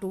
2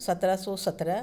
1717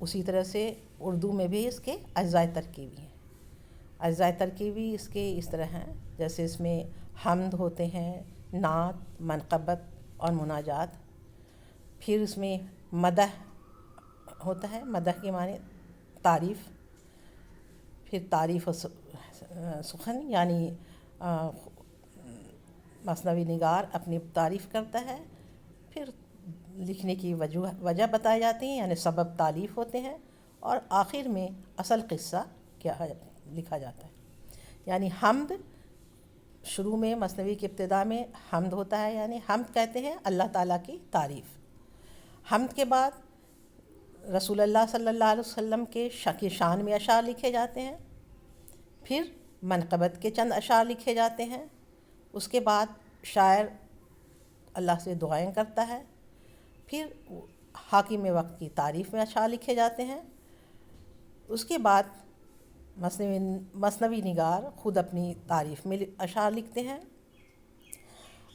اسی طرح سے اردو میں بھی اس کے اجزائے ترکیبی ہیں. اجزائے ترکیبی اس کے اس طرح ہیں، جیسے اس میں حمد ہوتے ہیں، نعت، منقبت اور مناجات. پھر اس میں مدح ہوتا ہے، مدح کے معنی تعریف. پھر تعریف و سخن، یعنی مثنوی نگار اپنی تعریف کرتا ہے. پھر لکھنے کی وجہ بتائی جاتی ہیں، یعنی سبب تالیف ہوتے ہیں. اور آخر میں اصل قصہ کیا ہے لکھا جاتا ہے. یعنی حمد شروع میں، مثنوی کی ابتدا میں حمد ہوتا ہے، یعنی حمد کہتے ہیں اللہ تعالیٰ کی تعریف. حمد کے بعد رسول اللہ صلی اللہ علیہ وسلم کے شان میں اشعار لکھے جاتے ہیں. پھر منقبت کے چند اشعار لکھے جاتے ہیں. اس کے بعد شاعر اللہ سے دعائیں کرتا ہے. پھر حاکم وقت کی تعریف میں اشعار لکھے جاتے ہیں. اس کے بعد مثنوی نگار خود اپنی تعریف میں اشعار لکھتے ہیں،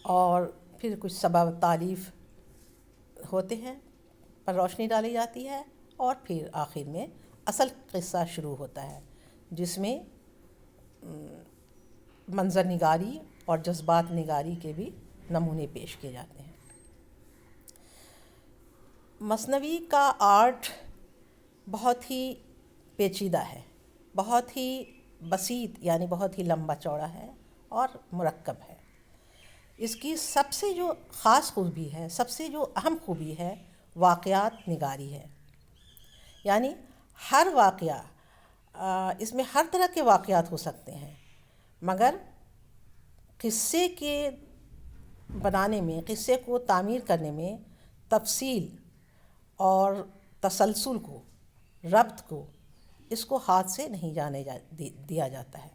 اور پھر کچھ سبب تالیف ہوتے ہیں پر روشنی ڈالی جاتی ہے. اور پھر آخر میں اصل قصہ شروع ہوتا ہے، جس میں منظر نگاری اور جذبات نگاری کے بھی نمونے پیش کیے جاتے ہیں. مثنوی کا آرٹ بہت ہی پیچیدہ ہے، بہت ہی بسیط، یعنی بہت ہی لمبا چوڑا ہے اور مرکب ہے. اس کی سب سے جو خاص خوبی ہے، سب سے جو اہم خوبی ہے، واقعات نگاری ہے. یعنی ہر واقعہ، اس میں ہر طرح کے واقعات ہو سکتے ہیں، مگر قصے کے بنانے میں، قصے کو تعمیر کرنے میں تفصیل اور تسلسل کو، ربط کو، اس کو ہاتھ سے نہیں جانے دیا جاتا ہے.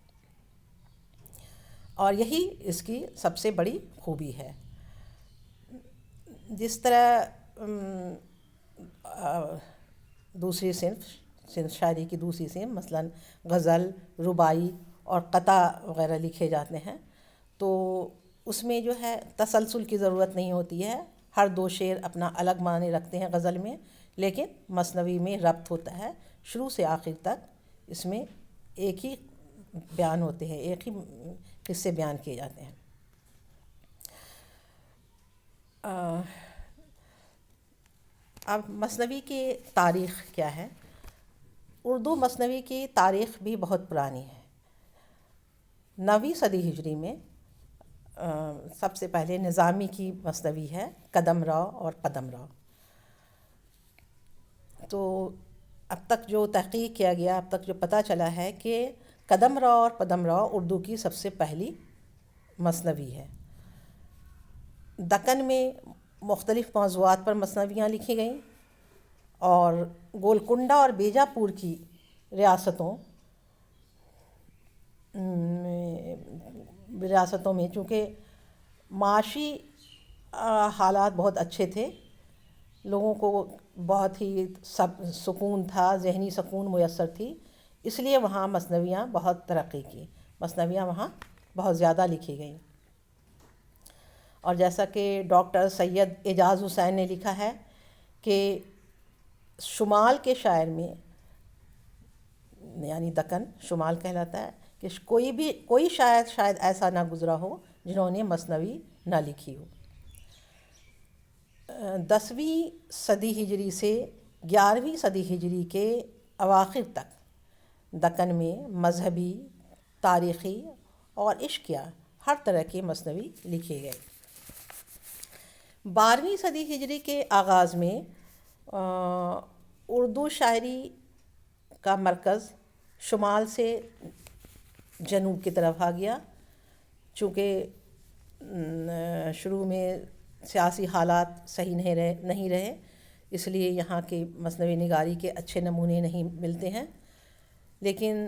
اور یہی اس کی سب سے بڑی خوبی ہے. جس طرح دوسری صنف شاعری کی دوسری صنف مثلاً غزل، رباعی اور قطع وغیرہ لکھے جاتے ہیں، تو اس میں جو ہے تسلسل کی ضرورت نہیں ہوتی ہے. ہر دو شعر اپنا الگ معنی رکھتے ہیں غزل میں، لیکن مثنوی میں ربط ہوتا ہے. شروع سے آخر تک اس میں ایک ہی بیان ہوتے ہیں، ایک ہی قصے بیان کیے جاتے ہیں. اب مثنوی کی تاریخ کیا ہے؟ اردو مثنوی کی تاریخ بھی بہت پرانی ہے. 9ویں صدی ہجری میں سب سے پہلے نظامی کی مثنوی ہے، قدم راؤ اور قدم راؤ. تو اب تک جو تحقیق کیا گیا، اب تک جو پتہ چلا ہے کہ قدم راؤ اور قدم راؤ اردو کی سب سے پہلی مثنوی ہے. دکن میں مختلف موضوعات پر مثنویاں لکھی گئیں، اور گولکنڈہ اور بیجاپور کی ریاستوں میں چونکہ معاشی حالات بہت اچھے تھے، لوگوں کو بہت ہی سکون تھا، ذہنی سکون میسر تھی، اس لیے وہاں مثنویاں بہت ترقی کی، مثنویاں وہاں بہت زیادہ لکھی گئیں. اور جیسا کہ ڈاکٹر سید اعجاز حسین نے لکھا ہے کہ شمال کے شاعر میں، یعنی دکن شمال کہلاتا ہے، کہ کوئی شاید ایسا نہ گزرا ہو جنہوں نے مثنوی نہ لکھی ہو. 10ویں صدی ہجری سے 11ویں صدی ہجری کے اواخر تک دکن میں مذہبی، تاریخی اور عشقیہ ہر طرح کے مثنوی لکھے گئے. 12ویں صدی ہجری کے آغاز میں اردو شاعری کا مرکز شمال سے جنوب کی طرف آ گیا. چونکہ شروع میں سیاسی حالات صحیح نہیں رہے، اس لیے یہاں کے مثنوی نگاری کے اچھے نمونے نہیں ملتے ہیں. لیکن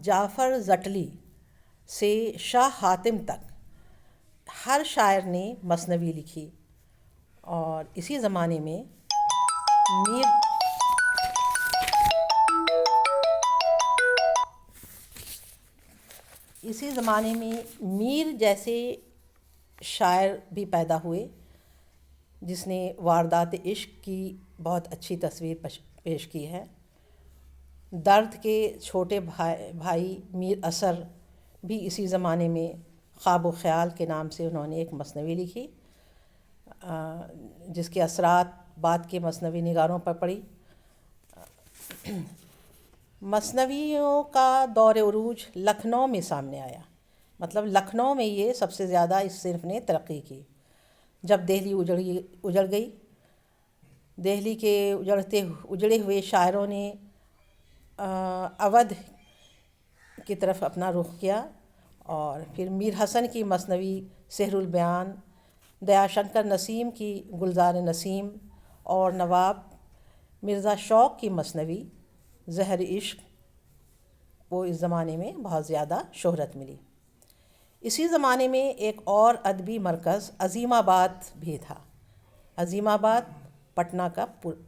جعفر زٹلی سے شاہ حاتم تک ہر شاعر نے مثنوی لکھی. اور اسی زمانے میں میر جیسے شاعر بھی پیدا ہوئے، جس نے واردات عشق کی بہت اچھی تصویر پیش کی ہے۔ درد کے چھوٹے بھائی میر اثر بھی اسی زمانے میں خواب و خیال کے نام سے انہوں نے ایک مثنوی لکھی، جس کے اثرات بعد کے مثنوی نگاروں پر پڑی۔ مثنویوں کا دور عروج لکھنؤ میں سامنے آیا، مطلب لکھنؤ میں یہ سب سے زیادہ اس صنف نے ترقی کی۔ جب دہلی اجڑ گئی، دہلی کے اجڑے ہوئے شاعروں نے اودھ کی طرف اپنا رخ کیا، اور پھر میر حسن کی مثنوی سحر البیان، دیا شنکر نسیم کی گلزار نسیم، اور نواب مرزا شوق کی مثنوی زہر عشق کو اس زمانے میں بہت زیادہ شہرت ملی۔ اسی زمانے میں ایک اور ادبی مرکز عظیم آباد بھی تھا۔ عظیم آباد پٹنہ کا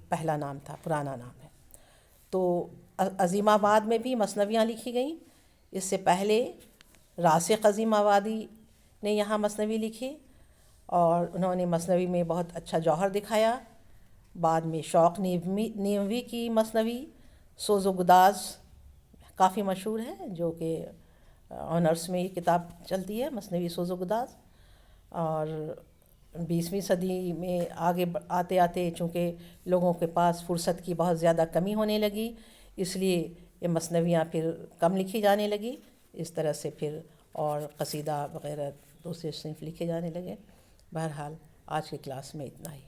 پہلا نام تھا، پرانا نام ہے۔ تو عظیم آباد میں بھی مثنویاں لکھی گئیں۔ اس سے پہلے راسخ عظیم آبادی نے یہاں مثنوی لکھی، اور انہوں نے مثنوی میں بہت اچھا جوہر دکھایا۔ بعد میں شوق نیوی کی مثنوی سوز و گداز کافی مشہور ہے، جو کہ آنرس میں یہ کتاب چلتی ہے، مثنوی سوز و گداز۔ اور 20ویں صدی میں آگے آتے آتے چونکہ لوگوں کے پاس فرصت کی بہت زیادہ کمی ہونے لگی، اس لیے یہ مثنویاں پھر کم لکھی جانے لگی۔ اس طرح سے پھر اور قصیدہ وغیرہ دوسرے صنف لکھے جانے لگے۔ بہرحال آج کی کلاس میں اتنا ہی۔